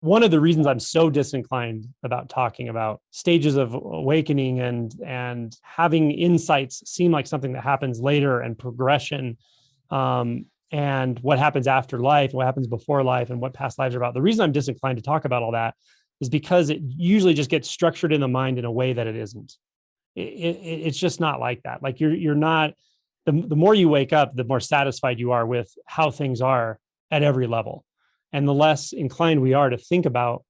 one of the reasons I'm so disinclined about talking about stages of awakening and having insights seem like something that happens later, and progression, and what happens after life, what happens before life, and what past lives are about. The reason I'm disinclined to talk about all that is because it usually just gets structured in the mind in a way that it isn't. It's just not like that. Like you're not, the more you wake up, the more satisfied you are with how things are at every level. And the less inclined we are to think about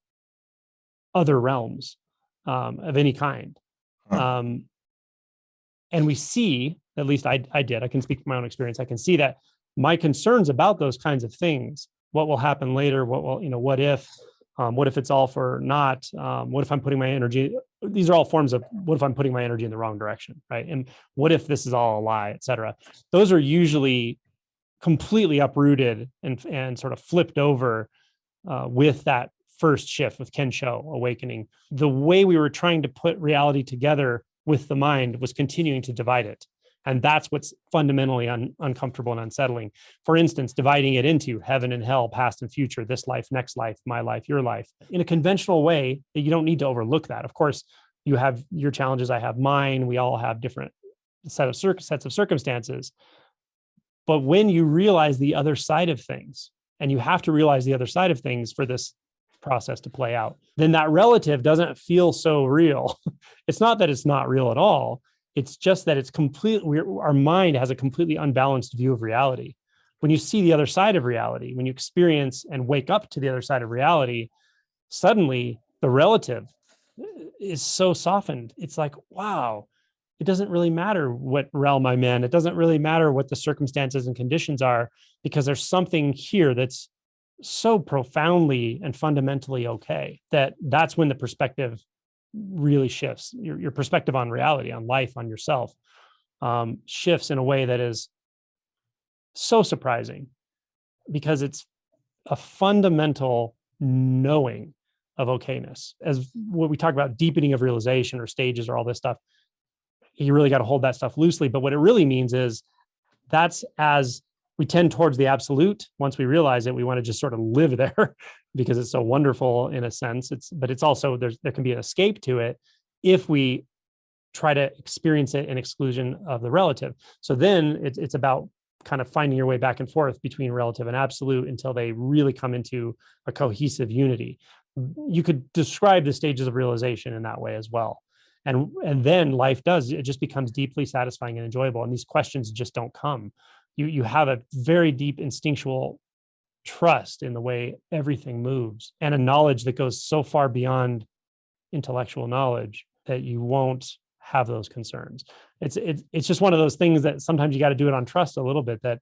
other realms of any kind. And we see, at least I did, I can speak from my own experience. I can see that my concerns about those kinds of things, what will happen later, what if it's all for naught? What if I'm putting my energy, these are all forms of, what if I'm putting my energy in the wrong direction, right? And what if this is all a lie, et cetera? Those are usually completely uprooted and sort of flipped over with that first shift, with Kensho awakening. The way we were trying to put reality together with the mind was continuing to divide it. And that's what's fundamentally uncomfortable and unsettling. For instance, dividing it into heaven and hell, past and future, this life, next life, my life, your life. In a conventional way, you don't need to overlook that. Of course, you have your challenges, I have mine. We all have different sets of circumstances. But when you realize the other side of things, and you have to realize the other side of things for this process to play out, then that relative doesn't feel so real. It's not that it's not real at all. It's just that it's our mind has a completely unbalanced view of reality. When you see the other side of reality, when you experience and wake up to the other side of reality, suddenly the relative is so softened. It's like, wow, it doesn't really matter what realm I'm in. It doesn't really matter what the circumstances and conditions are, because there's something here that's so profoundly and fundamentally okay, that's when the perspective really shifts. Your perspective on reality, on life, on yourself, shifts in a way that is so surprising, because it's a fundamental knowing of okayness. As what we talk about, deepening of realization or stages or all this stuff, you really got to hold that stuff loosely. But what it really means is that's as we tend towards the absolute. Once we realize it, we want to just sort of live there because it's so wonderful in a sense. But it's also, there can be an escape to it if we try to experience it in exclusion of the relative. So then it's about kind of finding your way back and forth between relative and absolute until they really come into a cohesive unity. You could describe the stages of realization in that way as well. And then life it just becomes deeply satisfying and enjoyable. And these questions just don't come. You have a very deep instinctual trust in the way everything moves, and a knowledge that goes so far beyond intellectual knowledge that you won't have those concerns. It's just one of those things that sometimes you got to do it on trust a little bit, that,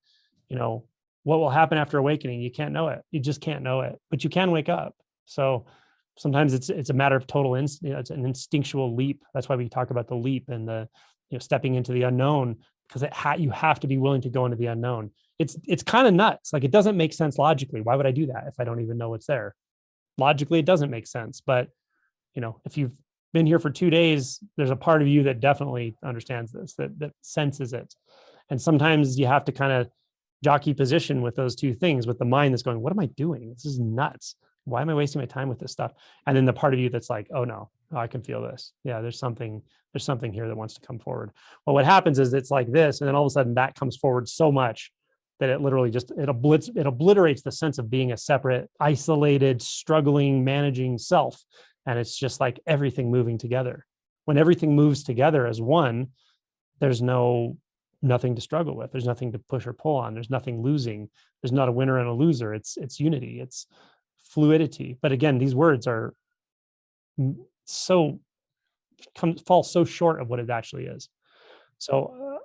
what will happen after awakening, you can't know it. You just can't know it, but you can wake up. So sometimes it's a matter of total it's an instinctual leap. That's why we talk about the leap and the stepping into the unknown, because you have to be willing to go into the unknown. It's kind of nuts. Like, it doesn't make sense logically. Why would I do that if I don't even know what's there? Logically, it doesn't make sense. But if you've been here for 2 days, there's a part of you that definitely understands this, that senses it. And sometimes you have to kind of jockey position with those two things, with the mind that's going, what am I doing? This is nuts. Why am I wasting my time with this stuff? And then the part of you that's like, oh no, I can feel this. Yeah, there's something here that wants to come forward. Well, what happens is it's like this, and then all of a sudden that comes forward so much that it literally just, it obliterates the sense of being a separate, isolated, struggling, managing self. And it's just like everything moving together. When everything moves together as one, there's nothing to struggle with. There's nothing to push or pull on. There's nothing losing. There's not a winner and a loser. It's unity. It's fluidity. But again, these words are fall so short of what it actually is. So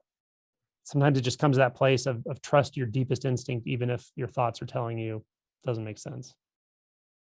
sometimes it just comes to that place of trust your deepest instinct, even if your thoughts are telling you it doesn't make sense.